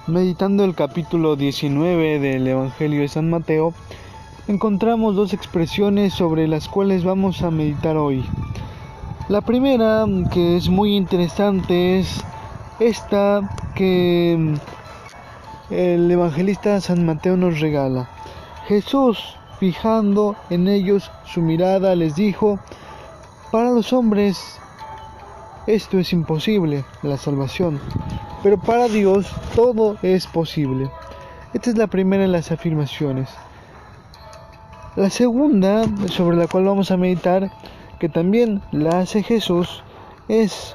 Meditando el capítulo 19 del Evangelio de San Mateo, encontramos dos expresiones sobre las cuales vamos a meditar hoy. La primera, que es muy interesante, es esta que el evangelista San Mateo nos regala. Jesús, fijando en ellos su mirada, les dijo: para los hombres esto es imposible, la salvación, pero para Dios todo es posible. Esta es la primera de las afirmaciones. La segunda, sobre la cual vamos a meditar, que también la hace Jesús, es: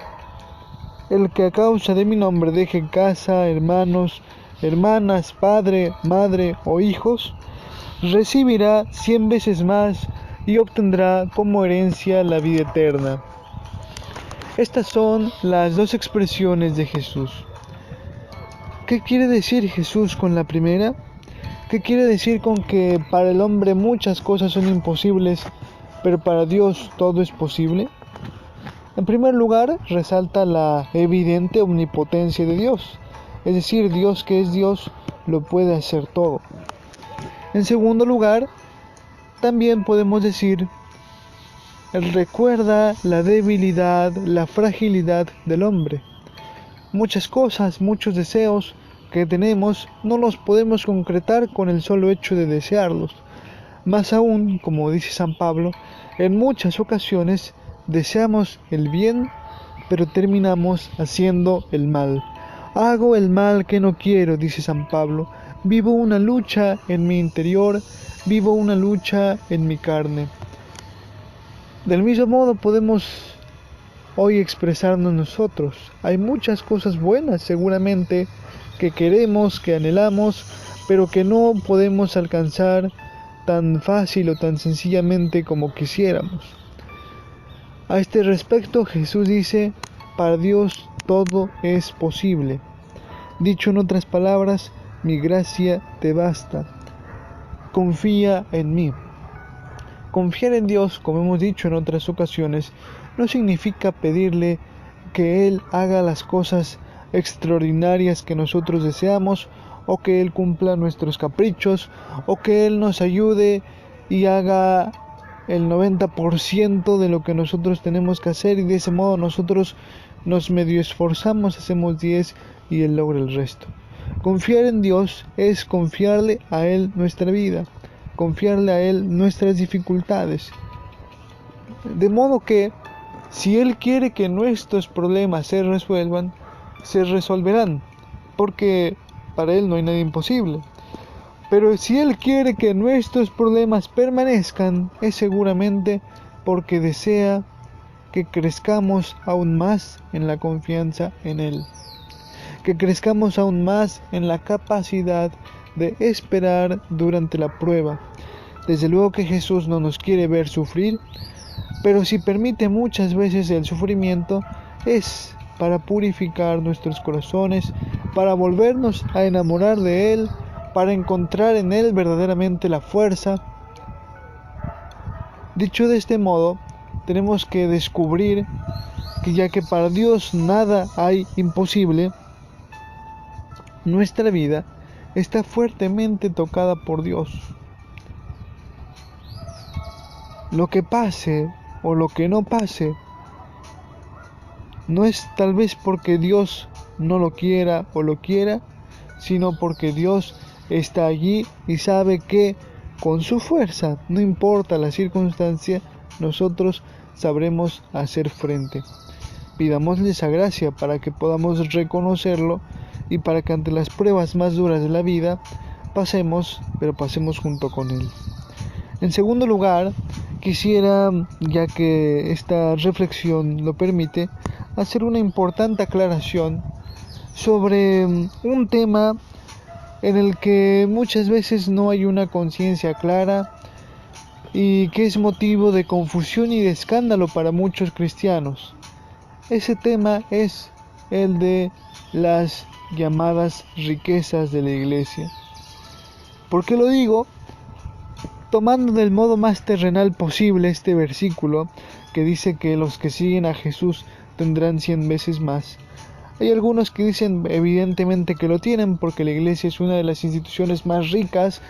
el que a causa de mi nombre deje casa, hermanos, hermanas, padre, madre o hijos, recibirá 100 veces más y obtendrá como herencia la vida eterna. Estas son las dos expresiones de Jesús. ¿Qué quiere decir Jesús con la primera? ¿Qué quiere decir con que para el hombre muchas cosas son imposibles, pero para Dios todo es posible? En primer lugar, resalta la evidente omnipotencia de Dios, es decir, Dios que es Dios lo puede hacer todo. En segundo lugar, también podemos decir, Él recuerda la debilidad, la fragilidad del hombre. Muchas cosas, muchos deseos que tenemos no los podemos concretar con el solo hecho de desearlos. Más aún, como dice San Pablo, en muchas ocasiones deseamos el bien, pero terminamos haciendo el mal. Hago el mal que no quiero, dice San Pablo. Vivo una lucha en mi interior, vivo una lucha en mi carne. Del mismo modo podemos hoy expresarnos nosotros. Hay muchas cosas buenas seguramente que queremos, que anhelamos, pero que no podemos alcanzar tan fácil o tan sencillamente como quisiéramos. A este respecto Jesús dice: para Dios todo es posible. Dicho en otras palabras, mi gracia te basta. Confía en mí. Confiar en Dios, como hemos dicho en otras ocasiones, no significa pedirle que Él haga las cosas extraordinarias que nosotros deseamos, o que Él cumpla nuestros caprichos, o que Él nos ayude y haga el 90% de lo que nosotros tenemos que hacer, y de ese modo nosotros nos medio esforzamos, hacemos 10 y Él logra el resto. Confiar en Dios es confiarle a Él nuestra vida, confiarle a Él nuestras dificultades. De modo que, si Él quiere que nuestros problemas se resuelvan, se resolverán, porque para Él no hay nada imposible. Pero si Él quiere que nuestros problemas permanezcan, es seguramente porque desea que crezcamos aún más en la confianza en Él, que crezcamos aún más en la capacidad de esperar durante la prueba. Desde luego que Jesús no nos quiere ver sufrir, pero si permite muchas veces el sufrimiento, es para purificar nuestros corazones, para volvernos a enamorar de Él, para encontrar en Él verdaderamente la fuerza. Dicho de este modo, tenemos que descubrir que ya que para Dios nada hay imposible, nuestra vida está fuertemente tocada por Dios. Lo que pase o lo que no pase, no es tal vez porque Dios no lo quiera o lo quiera, sino porque Dios está allí y sabe que con su fuerza, no importa la circunstancia, nosotros sabremos hacer frente. Pidámosle esa gracia para que podamos reconocerlo y para que ante las pruebas más duras de la vida pasemos junto con Él. En segundo lugar, quisiera, ya que esta reflexión lo permite, hacer una importante aclaración sobre un tema en el que muchas veces no hay una conciencia clara y que es motivo de confusión y de escándalo para muchos cristianos. Ese tema es el de las llamadas riquezas de la iglesia. ¿Por qué lo digo? Tomando del modo más terrenal posible este versículo que dice que los que siguen a Jesús tendrán 100 veces más. Hay algunos que dicen evidentemente que lo tienen porque la iglesia es una de las instituciones más ricas.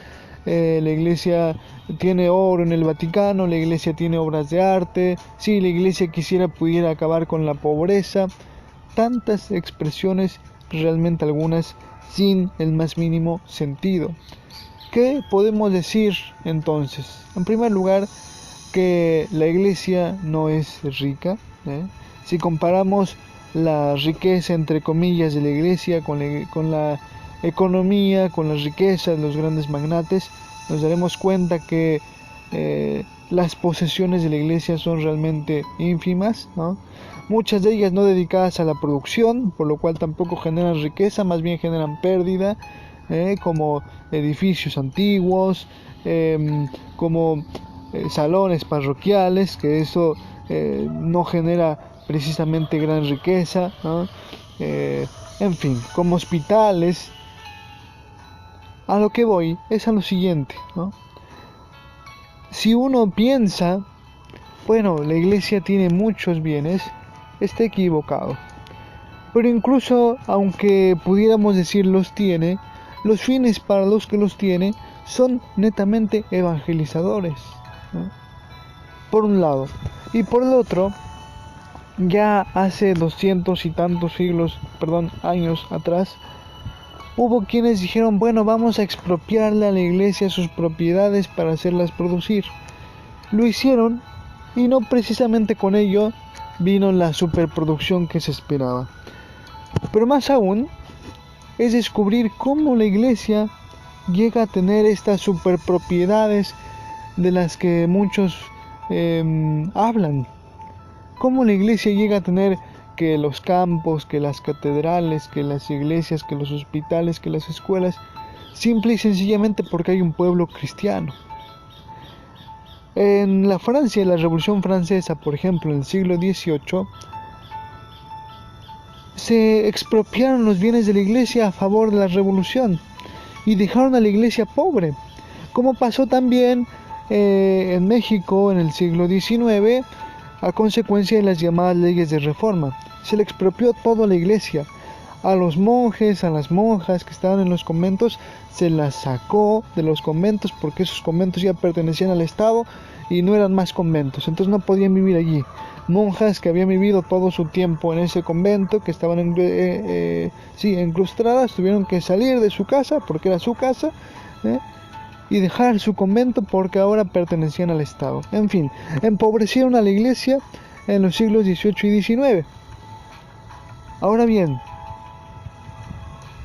La iglesia tiene oro en el Vaticano, la iglesia tiene obras de arte, si la iglesia quisiera pudiera acabar con la pobreza. Tantas expresiones, realmente algunas sin el más mínimo sentido. ¿Qué podemos decir entonces? En primer lugar, que la iglesia no es rica. Si comparamos la riqueza entre comillas de la iglesia con la economía, con las riquezas de los grandes magnates, nos daremos cuenta que las posesiones de la iglesia son realmente ínfimas, ¿no? Muchas de ellas no dedicadas a la producción, por lo cual tampoco generan riqueza, más bien generan pérdida, como edificios antiguos, como salones parroquiales, que eso no genera precisamente gran riqueza, ¿no? En fin, como hospitales. A lo que voy es a lo siguiente, ¿no? Si uno piensa, bueno, la iglesia tiene muchos bienes, está equivocado. Pero incluso aunque pudiéramos decir los tiene, los fines para los que los tiene son netamente evangelizadores, ¿no? Por un lado. Y por el otro, ya hace 200 y tantos años atrás, hubo quienes dijeron, bueno, vamos a expropiarle a la iglesia sus propiedades para hacerlas producir. Lo hicieron y no precisamente con ello vino la superproducción que se esperaba. Pero más aún es descubrir cómo la iglesia llega a tener estas superpropiedades de las que muchos hablan. Cómo la iglesia llega a tener que los campos, que las catedrales, que las iglesias, que los hospitales, que las escuelas, simple y sencillamente porque hay un pueblo cristiano. En la Francia, en la Revolución Francesa, por ejemplo, en el siglo XVIII, se expropiaron los bienes de la iglesia a favor de la revolución y dejaron a la iglesia pobre, como pasó también en México en el siglo XIX, a consecuencia de las llamadas leyes de reforma. Se le expropió todo a la iglesia. A los monjes, a las monjas que estaban en los conventos, se las sacó de los conventos porque esos conventos ya pertenecían al Estado y no eran más conventos, entonces no podían vivir allí. Monjas que habían vivido todo su tiempo en ese convento, que estaban enclaustradas, tuvieron que salir de su casa, porque era su casa, y dejar su convento porque ahora pertenecían al Estado. En fin, empobrecieron a la iglesia en los siglos XVIII y XIX. Ahora bien,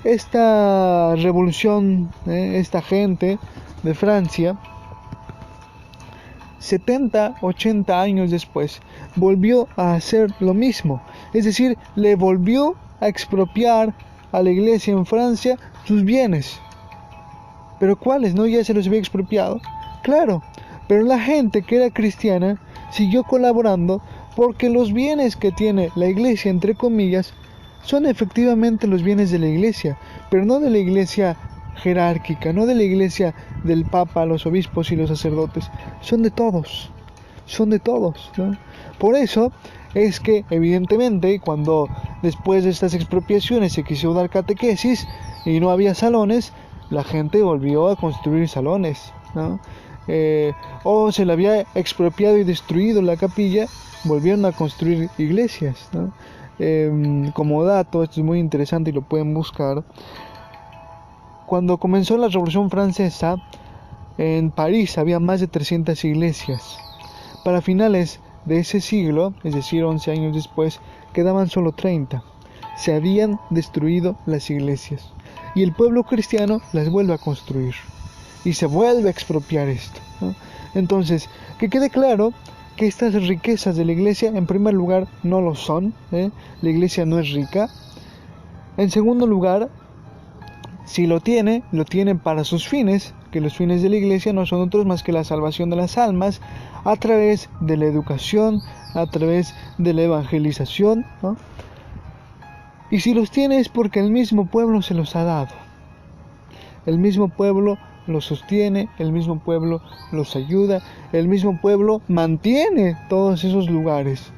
esta revolución, esta gente de Francia, 70, 80 años después, volvió a hacer lo mismo. Es decir, le volvió a expropiar a la iglesia en Francia sus bienes. ¿Pero cuáles? ¿No? Ya se los había expropiado. Claro, pero la gente que era cristiana siguió colaborando porque los bienes que tiene la iglesia, entre comillas, son efectivamente los bienes de la iglesia, pero no de la iglesia jerárquica, no de la iglesia del Papa, los obispos y los sacerdotes, son de todos, ¿no? Por eso es que evidentemente cuando después de estas expropiaciones se quiso dar catequesis y no había salones, la gente volvió a construir salones, ¿no? O se le había expropiado y destruido la capilla, volvieron a construir iglesias, ¿no? Como dato, esto es muy interesante y lo pueden buscar. Cuando comenzó la Revolución Francesa, en París había más de 300 iglesias. Para finales de ese siglo, es decir, 11 años después, quedaban solo 30. Se habían destruido las iglesias. Y el pueblo cristiano las vuelve a construir. Y se vuelve a expropiar esto, ¿no? Entonces, que quede claro que estas riquezas de la iglesia, en primer lugar, no lo son. La iglesia no es rica. En segundo lugar, si lo tiene para sus fines, que los fines de la iglesia no son otros más que la salvación de las almas, a través de la educación, a través de la evangelización, ¿no? Y si los tiene es porque el mismo pueblo se los ha dado. El mismo pueblo los sostiene, el mismo pueblo los ayuda, el mismo pueblo mantiene todos esos lugares.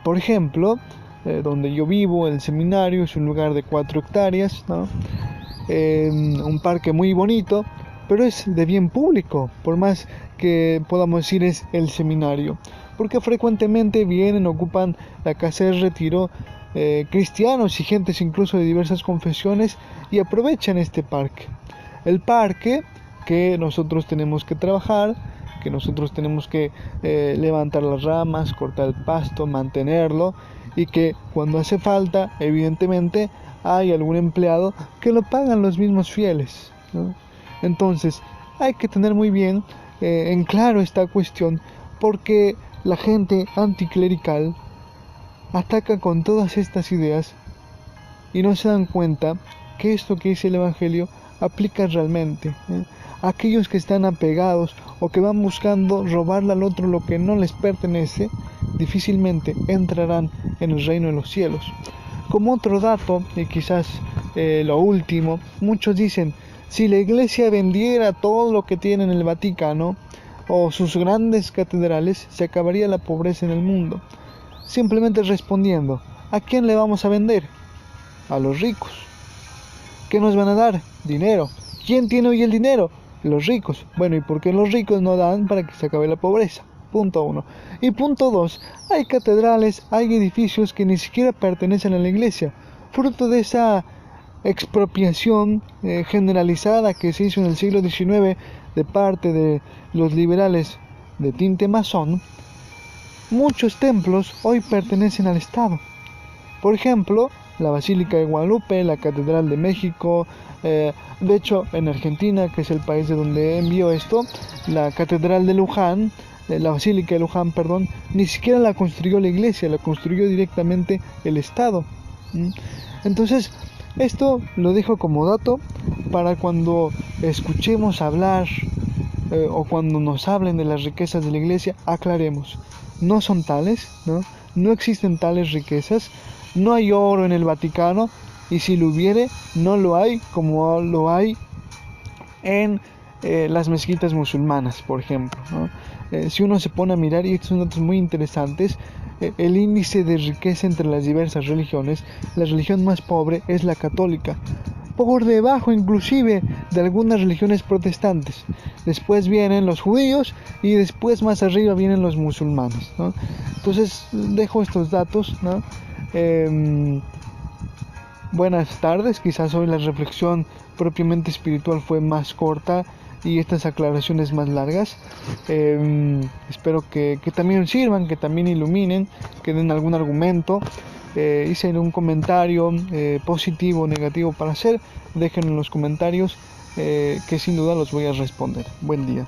Por ejemplo, donde yo vivo, el seminario, es un lugar de 4 hectáreas, ¿no? Un parque muy bonito, pero es de bien público, por más que podamos decir es el seminario, porque frecuentemente vienen, ocupan la casa de retiro cristianos y gentes incluso de diversas confesiones y aprovechan este parque. El parque que nosotros tenemos que trabajar, que nosotros tenemos que levantar las ramas, cortar el pasto, mantenerlo, y que cuando hace falta, evidentemente, hay algún empleado que lo pagan los mismos fieles, ¿no? Entonces, hay que tener muy bien en claro esta cuestión, porque la gente anticlerical ataca con todas estas ideas y no se dan cuenta que esto que dice el Evangelio aplica realmente. Aquellos que están apegados o que van buscando robarle al otro lo que no les pertenece, difícilmente entrarán en el reino de los cielos. Como otro dato, y quizás lo último, muchos dicen, si la iglesia vendiera todo lo que tiene en el Vaticano o sus grandes catedrales, se acabaría la pobreza en el mundo. Simplemente respondiendo, ¿a quién le vamos a vender? A los ricos. ¿Qué nos van a dar? Dinero. ¿Quién tiene hoy el dinero? Los ricos. Bueno, ¿y por qué los ricos no dan para que se acabe la pobreza? Punto 1. Y punto 2. Hay catedrales, hay edificios que ni siquiera pertenecen a la iglesia, fruto de esa expropiación generalizada que se hizo en el siglo XIX de parte de los liberales de tinte masón. Muchos templos hoy pertenecen al Estado. Por ejemplo, la Basílica de Guadalupe, la Catedral de México, de hecho en Argentina, que es el país de donde envió esto, la Catedral de Luján, la Basílica de Luján, perdón, ni siquiera la construyó la iglesia, la construyó directamente el Estado. Entonces, esto lo dejo como dato para cuando escuchemos hablar o cuando nos hablen de las riquezas de la iglesia, aclaremos. No son tales, ¿no? No existen tales riquezas, no hay oro en el Vaticano, y si lo hubiere, no lo hay como lo hay en las mezquitas musulmanas, por ejemplo, ¿no? Si uno se pone a mirar, y estos son datos muy interesantes, el índice de riqueza entre las diversas religiones, la religión más pobre es la católica, por debajo inclusive de algunas religiones protestantes. Después vienen los judíos y después más arriba vienen los musulmanes, ¿no? Entonces dejo estos datos, ¿no? Buenas tardes, quizás hoy la reflexión propiamente espiritual fue más corta y estas aclaraciones más largas. Espero que también sirvan, que también iluminen, que den algún argumento. Hice un comentario positivo o negativo para hacer, déjenlo en los comentarios, que sin duda los voy a responder. Buen día.